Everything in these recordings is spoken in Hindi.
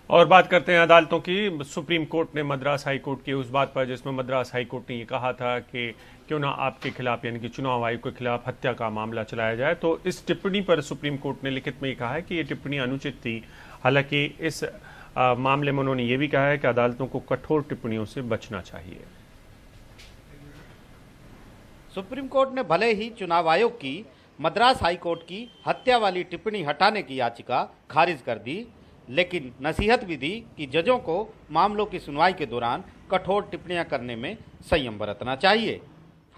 और बात करते हैं अदालतों की। सुप्रीम कोर्ट ने मद्रास हाई कोर्ट की उस बात पर जिसमें मद्रास हाई कोर्ट ने ये कहा था कि क्यों ना आपके खिलाफ यानी कि चुनाव आयोग के खिलाफ हत्या का मामला चलाया जाए, तो इस टिप्पणी पर सुप्रीम कोर्ट ने लिखित में ये कहा है कि ये टिप्पणी अनुचित थी। हालांकि इस मामले में उन्होंने ये भी कहा है कि अदालतों को कठोर टिप्पणियों से बचना चाहिए। सुप्रीम कोर्ट ने भले ही चुनाव आयोग की मद्रास हाई कोर्ट की हत्या वाली टिप्पणी हटाने की याचिका खारिज कर दी, लेकिन नसीहत भी दी कि जजों को मामलों की सुनवाई के दौरान कठोर टिप्पणियां करने में संयम बरतना चाहिए।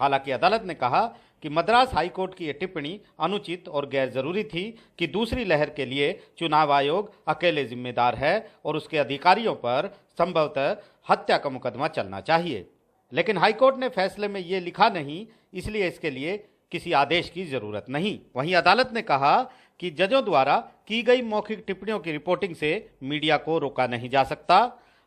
हालांकि अदालत ने कहा कि मद्रास हाई कोर्ट की यह टिप्पणी अनुचित और गैर जरूरी थी कि दूसरी लहर के लिए चुनाव आयोग अकेले जिम्मेदार है और उसके अधिकारियों पर संभवतः हत्या का मुकदमा चलना चाहिए। लेकिन हाईकोर्ट ने फैसले में ये लिखा नहीं, इसलिए इसके लिए किसी आदेश की जरूरत नहीं। वहीं अदालत ने कहा कि जजों द्वारा की गई मौखिक टिप्पणियों की रिपोर्टिंग से मीडिया को रोका नहीं जा सकता।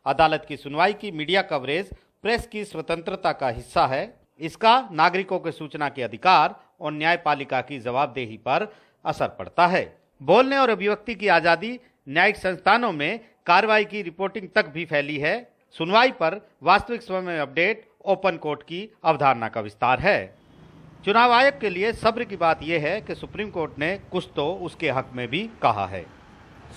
अदालत की सुनवाई की मीडिया कवरेज प्रेस की स्वतंत्रता का हिस्सा है। इसका नागरिकों के सूचना के अधिकार और न्यायपालिका की जवाबदेही पर असर पड़ता है। बोलने और अभिव्यक्ति की आजादी न्यायिक संस्थानों में कार्रवाई की रिपोर्टिंग तक भी फैली है। सुनवाई पर वास्तविक समय में अपडेट ओपन कोर्ट की अवधारणा का विस्तार है। चुनाव आयोग के लिए सब्र की बात यह है कि सुप्रीम कोर्ट ने कुछ तो उसके हक में भी कहा है।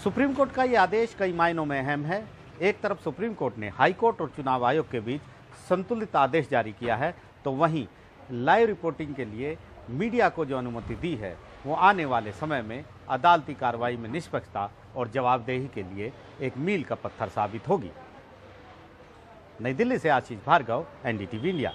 सुप्रीम कोर्ट का यह आदेश कई मायनों में अहम है। एक तरफ सुप्रीम कोर्ट ने हाई कोर्ट और चुनाव आयोग के बीच संतुलित आदेश जारी किया है, तो वहीं लाइव रिपोर्टिंग के लिए मीडिया को जो अनुमति दी है वो आने वाले समय में अदालती कार्रवाई में निष्पक्षता और जवाबदेही के लिए एक मील का पत्थर साबित होगी। नई दिल्ली से आशीष भार्गव, एनडीटीवी इंडिया।